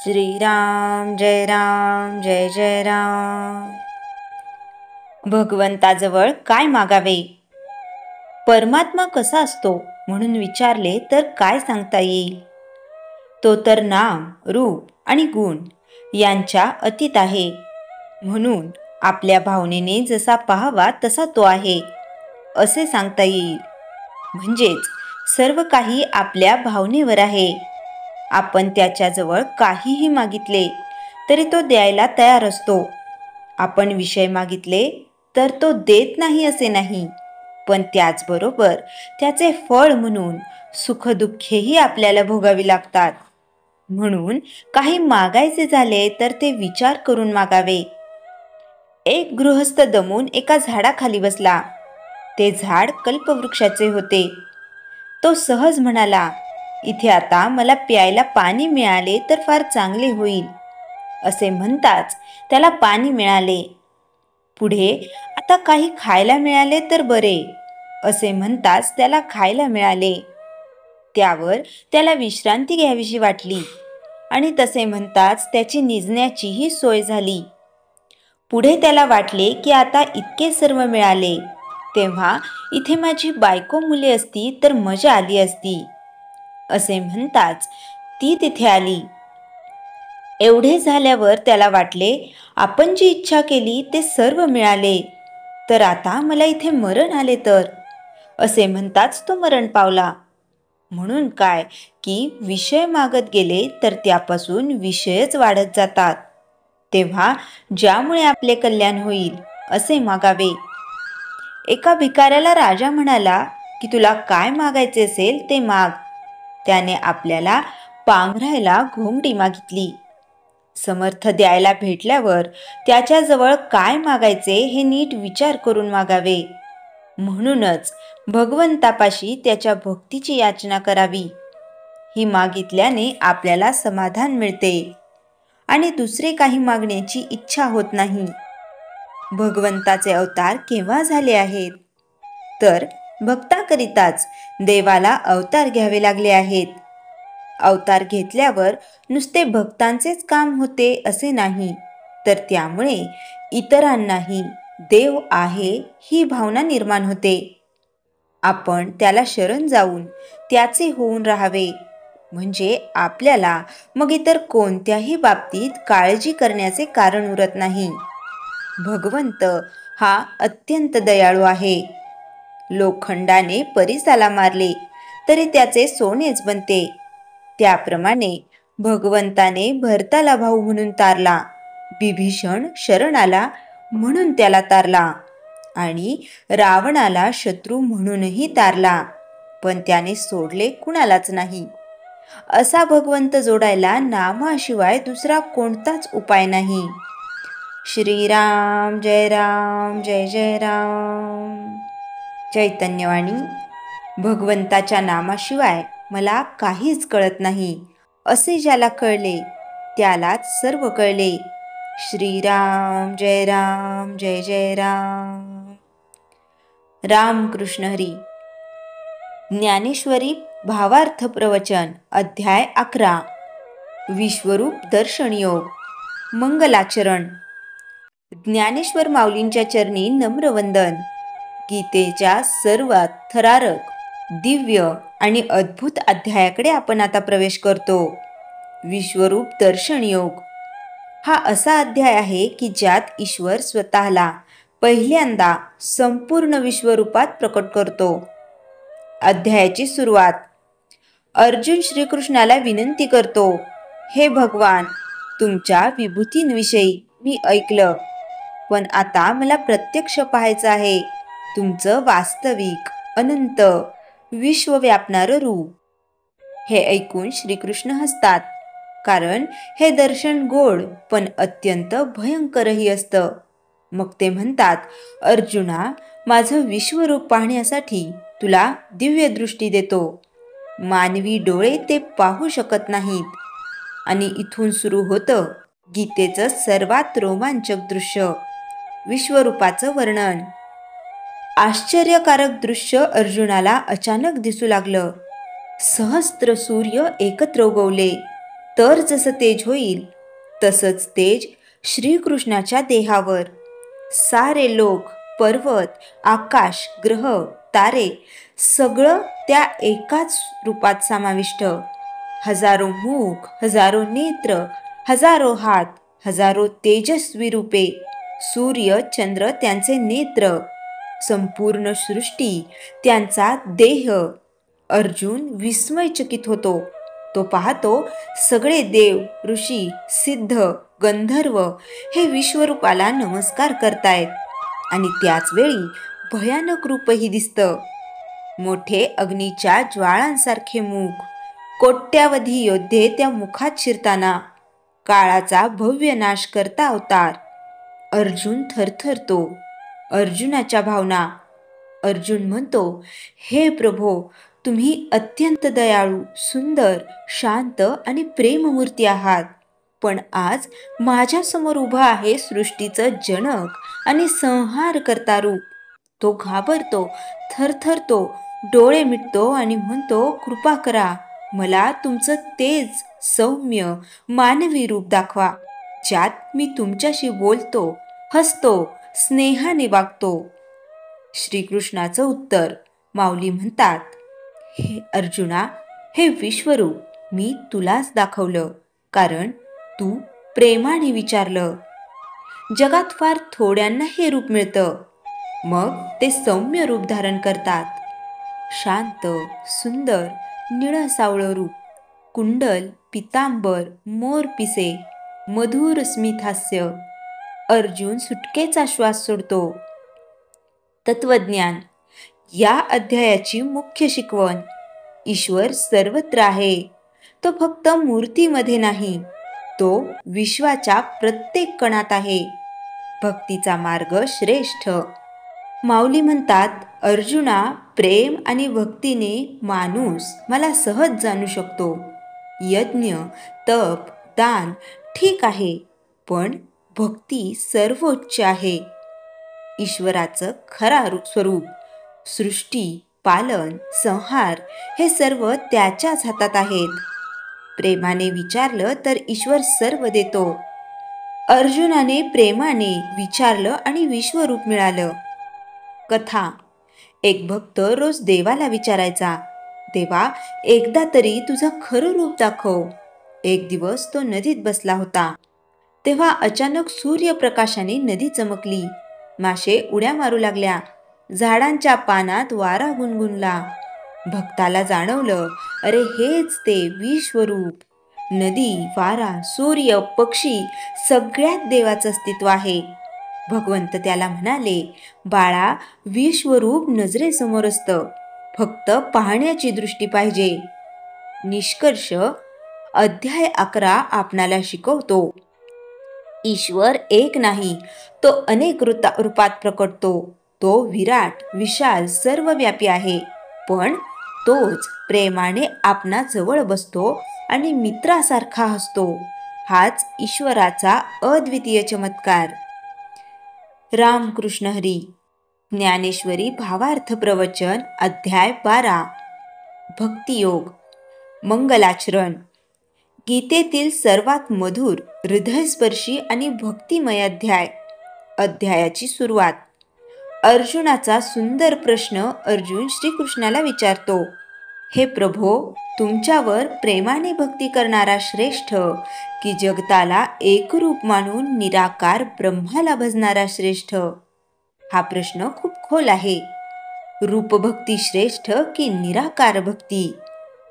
श्रीराम जय जय राम। भगवंताजवळ काय मागावे? परमात्मा कसा असतो म्हणून विचारले तर काय सांगता येईल? तो तर नाम, रूप आणि गुण यांच्या अतीत आहे, म्हणून आपल्या भावनेने जसा पाहावा तसा तो आहे असे सांगता येईल. म्हणजेच सर्व काही आपल्या भावनेवर आहे. आपण त्याच्याजवळ काहीही मागितले तरी तो द्यायला तयार असतो. आपण विषय मागितले तर तो देत नाही असे नाही, पण त्याचबरोबर त्याचे फळ म्हणून सुखदुःखेही आपल्याला भोगावी लागतात. म्हणून काही मागायचे झाले तर ते विचार करून मागावे. एक गृहस्थ दमून एका झाडाखाली बसला. ते झाड कल्पवृक्षाचे होते. तो सहज म्हणाला, इथे आता मला प्यायला पाणी मिळाले तर फार चांगले होईल. असे म्हणताच त्याला पाणी मिळाले. पुढे आता काही खायला मिळाले तर बरे, असे म्हणताच त्याला खायला मिळाले. त्यावर त्याला विश्रांती घ्यावीशी वाटली आणि तसे म्हणताच त्याची निजण्याचीही सोय झाली. पुढे त्याला वाटले की आता इतके सर्व मिळाले, तेव्हा इथे माझी बायको मुले असती तर मजा आली असती. असे म्हणताच ती तिथे आली. एवढे झाल्यावर त्याला वाटले, आपण जी इच्छा केली ते सर्व मिळाले, तर आता मला इथे मरण आले तर. असे म्हणताच तो मरण पावला. म्हणून काय की विषय मागत गेले तर त्यापासून विषयच वाढत जातात. तेव्हा ज्यामुळे आपले कल्याण होईल असे मागावे. एका भिकाऱ्याला राजा म्हणाला की तुला काय मागायचे असेल ते माग. त्याने आपल्याला पांघरायला घोंगडी मागितली. समर्थ द्यायला भेटल्यावर त्याच्याजवळ काय मागायचे हे नीट विचार करून मागावे. म्हणूनच भगवंतापाशी त्याच्या भक्तीची याचना करावी. ही मागितल्याने आपल्याला समाधान मिळते आणि दुसरे काही मागण्याची इच्छा होत नाही. भगवंताचे अवतार केव्हा झाले आहेत? तर भक्ताकरिताच देवाला अवतार घ्यावे लागले आहेत. अवतार घेतल्यावर नुसते भक्तांचेच काम होते असे नाही, तर त्यामुळे इतरांनाही देव आहे ही भावना निर्माण होते. आपण त्याला शरण जाऊन त्याचे होऊन राहावे, म्हणजे आपल्याला मग इतर कोणत्याही बाबतीत काळजी करण्याचे कारण उरत नाही. भगवंत हा अत्यंत दयाळू आहे. लोखंडाने परिसाला मारले तरी त्याचे सोनेच बनते. त्याप्रमाणे भगवंताने भरताला भाऊ म्हणून तारला. बिभीषण शरण आला म्हणून त्याला तारला आणि रावणाला शत्रू म्हणूनही तारला, पण त्याने सोडले कुणालाच नाही. असा भगवंत जोडायला नामाशिवाय दुसरा कोणताच उपाय नाही. श्रीराम जय जय राम। चैतन्यवाणी। भगवंताच्या नामाशिवाय मला काहीच कळत नाही असे ज्याला कळले त्यालाच सर्व कळले. श्रीराम जय जय राम। रामकृष्ण हरी। ज्ञानेश्वरी भावार्थ प्रवचन अध्याय 11 विश्वरूप दर्शन योग मंगलाचरण। ज्ञानेश्वर माऊलींच्या चरणी नम्र वंदन। गीतेच्या सर्वात थरारक, दिव्य आणि अद्भुत अध्यायाकडे आपण आता प्रवेश करतो। विश्वरूप दर्शन योग हा असा अध्याय आहे की ज्यात ईश्वर स्वतःला पहिल्यांदा संपूर्ण विश्वरूपात प्रकट करतो। अध्यायाची सुरुवात। अर्जुन श्रीकृष्णाला विनंती करतो, हे भगवान, तुमच्या विभूतींविषयी मी ऐकलं, पण आता मला प्रत्यक्ष पाहायचं आहे तुमचं वास्तविक अनंत विश्व व्यापणारं रूप। हे ऐकून श्रीकृष्ण हसतात, कारण हे दर्शन गोड पण अत्यंत भयंकरही असतं। मग ते म्हणतात, अर्जुना, माझं विश्वरूप पाहण्यासाठी तुला दिव्य दृष्टी देतो। मानवी डोळे ते पाहू शकत नाहीत। आणि इथून सुरू होतं गीतेचं सर्वात रोमांचक दृश्य, विश्वरूपाचं वर्णन। आश्चर्यकारक दृश्य अर्जुनाला अचानक दिसू लागलं। सहस्त्र सूर्य एकत्र उगवले, तर जसं तेज होईल तसंच तेज श्रीकृष्णाच्या देहावर. सारे लोक, पर्वत, आकाश, ग्रह, तारे सगळं त्या एकाच रूपात समाविष्ट. हजारो मुख, हजारो नेत्र, हजारो हात, हजारो तेजस्वी रूपे, सूर्य चंद्र त्यांचे नेत्र, संपूर्ण सृष्टी त्यांचा देह. अर्जुन विस्मयचकित होतो. तो पाहतो सगळे देव, ऋषी, सिद्ध, गंधर्व हे विश्वरूपाला नमस्कार करतायत आणि त्याच वेळी भयानक रूपही दिसतं. मोठे अग्नीच्या ज्वाळांसारखे मुख, कोट्यावधी योद्धे त्या मुखात शिरताना, काळाचा भव्य नाश करता अवतार. अर्जुन थरथरतो. अर्जुनाच्या भावना. अर्जुन म्हणतो, हे प्रभो, तुम्ही अत्यंत दयाळू, सुंदर, शांत आणि प्रेममूर्ती आहात. पण आज माझ्यासमोर उभा आहे सृष्टीचं जनक आणि संहार करता रूप. तो घाबरतो, थरथरतो, डोळे मिटतो आणि म्हणतो, कृपा करा, मला तुमचं तेज, सौम्य, मानवी रूप दाखवा, ज्यात मी तुमच्याशी बोलतो, हसतो, स्नेहाने वागतो. श्रीकृष्णाचं उत्तर. माऊली म्हणतात, हे अर्जुना, हे विश्वरूप मी तुलाच दाखवलं, कारण तू प्रेमाने विचारलं. जगात फार थोड्यांना हे रूप मिळतं, मग ते सौम्य रूप धारण करतात. शांत, सुंदर, निळं सावळं रूप, कुंडल, पितांबर, मोरपिसे, मधुर स्मितहास्य. अर्जुन सुटकेचा श्वास सोडतो. तत्वज्ञान. या अध्यायाची मुख्य शिकवण. ईश्वर सर्वत्र आहे. तो फक्त मूर्तीमध्ये नाही, तो विश्वाच्या प्रत्येक कणात आहे. भक्तीचा मार्ग श्रेष्ठ. माऊली म्हणतात, अर्जुना, प्रेम आणि भक्तीने माणूस मला सहज जाणू शकतो. यज्ञ, तप, दान ठीक आहे, पण भक्ती सर्वोच्च आहे. ईश्वराचं खरा स्वरूप, सृष्टी, पालन, संहार हे सर्व त्याच्याच हातात आहेत. प्रेमाने विचारलं तर ईश्वर सर्व देतो. अर्जुनाने प्रेमाने विचारलं आणि विश्वरूप मिळालं. कथा. एक भक्त रोज देवाला विचारायचा, देवा, एकदा तरी तुझं खरं रूप दाखव. एक दिवस तो नदीत बसला होता. तेव्हा अचानक सूर्यप्रकाशाने नदी चमकली. मासे उड्या मारू लागल्या. झाडांच्या पानात वारा गुणगुणला. भक्ताला जाणवलं, अरे हेच ते विश्वरूप. नदी, वारा, सूर्य, पक्षी सगळ्यात देवाचं अस्तित्व आहे. भगवंत त्याला म्हणाले, बाळा, विश्वरूप नजरेसमोर असतं, फक्त पाहण्याची दृष्टी पाहिजे. निष्कर्ष. अध्याय 11 आपणाला शिकवतो, ईश्वर एक नाही, तो अनेक रूपात प्रकटतो. तो विराट, विशाल, सर्वव्यापी आहे. पण तोच प्रेमाने आपणा जवळ बसतो आणि मित्रासारखा हसतो. हाच ईश्वराचा अद्वितीय चमत्कार. रामकृष्ण हरी. ज्ञानेश्वरी भावार्थ प्रवचन. अध्याय 12. भक्तियोग. मंगलाचरण. गीतेतील सर्वात मधुर, हृदयस्पर्शी आणि भक्तिमय अध्याय. अध्यायाची सुरुवात. अर्जुनाचा सुंदर प्रश्न अर्जुन श्रीकृष्णाला विचारतो, हे प्रभो, तुमच्यावर प्रेमाने भक्ती करणारा श्रेष्ठ की जगताला एकरूप मानून निराकार ब्रह्माला भजणारा श्रेष्ठ? हा प्रश्न खूप खोल आहे. रूपभक्ती श्रेष्ठ की निराकार भक्ती?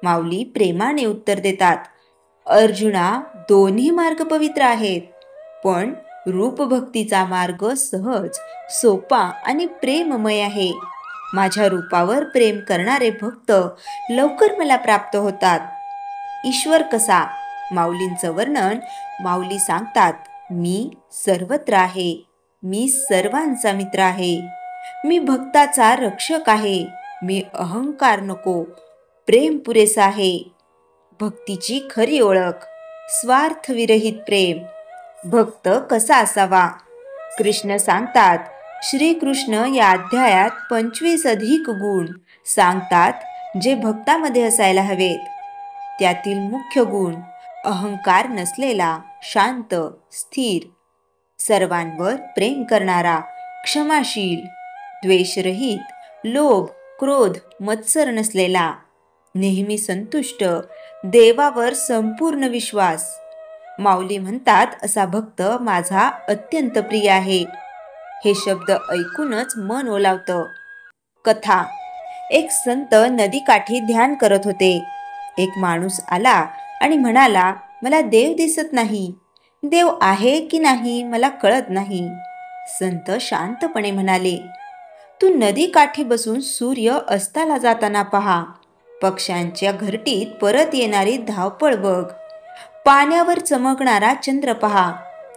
माऊली प्रेमाने उत्तर देतात, अर्जुना, दोन्ही मार्ग पवित्र आहेत, पण रूपभक्तीचा मार्ग सहज, सोपा आणि प्रेममय आहे. माझ्या रूपावर प्रेम करणारे भक्त लवकर मला प्राप्त होतात. ईश्वर कसा? माऊलींचं वर्णन. माऊली सांगतात, मी सर्वत्र आहे. मी सर्वांचा मित्र आहे. मी भक्ताचा रक्षक आहे. मी अहंकार नको, प्रेम पुरेसा आहे. भक्तीची खरी ओळख. स्वार्थविरहित प्रेम. भक्त कसा असावा? कृष्ण सांगतात, श्रीकृष्ण या अध्यायात 25 अधिक गुण सांगतात जे भक्तामध्ये असायला हवेत. त्यातील मुख्य गुण अहंकार नसलेला, शांत, स्थिर, सर्वांवर प्रेम करणारा, क्षमाशील, द्वेषरहित, लोभ, क्रोध, मत्सर नसलेला, नेहमी संतुष्ट, देवावर संपूर्ण विश्वास. माऊली म्हणतात असा भक्त माझा अत्यंत प्रिय आहे. हे शब्द ऐकूनच मन ओलावतं. कथा. एक संत नदीकाठी ध्यान करत होते. एक माणूस आला आणि म्हणाला, मला देव दिसत नाही. देव आहे की नाही मला कळत नाही. संत शांतपणे म्हणाले, तू नदीकाठी बसून सूर्य अस्ताला जाताना पहा. पक्ष्यांच्या घरटीत परत येणारी धावपळ बघ. पाण्यावर चमकणारा चंद्र पहा.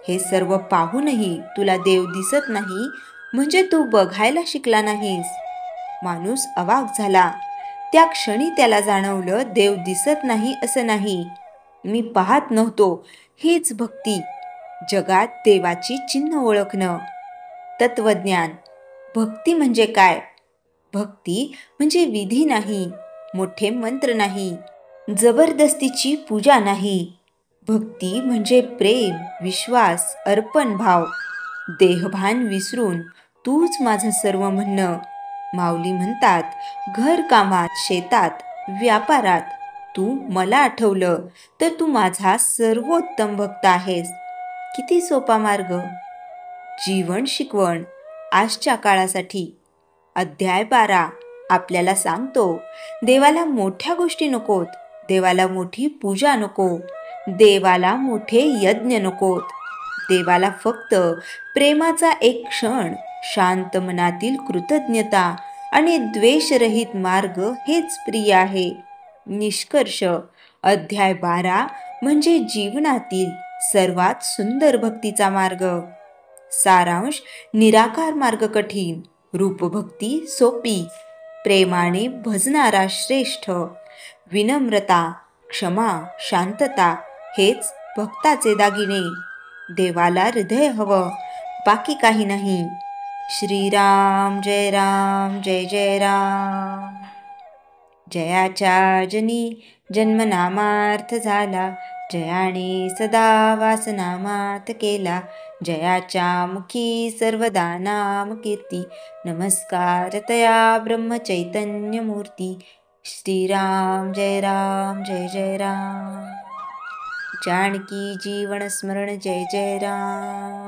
हे सर्व पाहूनही तुला देव दिसत नाही म्हणजे तू बघायला शिकला नाहीस. माणूस अवाक झाला. त्या क्षणी त्याला जाणवलं, देव दिसत नाही असं नाही, मी पाहत नव्हतो, हीच भक्ती. जगात देवाची चिन्ह ओळखणं. तत्वज्ञान. भक्ती म्हणजे काय? भक्ती म्हणजे विधी नाही, मोठे मंत्र नाही, जबरदस्तीची पूजा नाही. भक्ती म्हणजे प्रेम, विश्वास, अर्पण भाव, देहभान विसरून तूच माझं सर्व म्हणणं. माऊली म्हणतात, घर कामात, शेतात, व्यापारात तू मला आठवलं तर तू माझा सर्वोत्तम भक्त आहेस. किती सोपा मार्ग. जीवन शिकवण आजच्या काळासाठी. अध्याय 12 आपल्याला सांगतो, देवाला मोठ्या गोष्टी नकोत, देवाला मोठी पूजा नको, देवाला मोठे यज्ञ नकोत. देवाला फक्त प्रेमाचा एक क्षण, शांत मनातील कृतज्ञता आणि द्वेषरहित मार्ग हेच प्रिय आहे. निष्कर्ष. अध्याय 12 म्हणजे जीवनातील सर्वात सुंदर भक्तीचा मार्ग. सारांश. निराकार मार्ग कठीण, रूपभक्ती सोपी, प्रेमाने भजणारा श्रेष्ठ, विनम्रता, क्षमा, शांतता हेच भक्ताचे दागिने. देवाला हृदय हवं, बाकी काही नाही. श्रीराम जय राम जय जय राम. जयाच्या जनी जन्मनामार्थ झाला, जयाने सदा वासनामात केला. जयाच्या मुखी सर्वदा नाम कीर्ती, नमस्कार तया ब्रह्मचैतन्य मूर्ती. श्रीराम जय जय राम. जानकी जीवन स्मरण जय जय राम.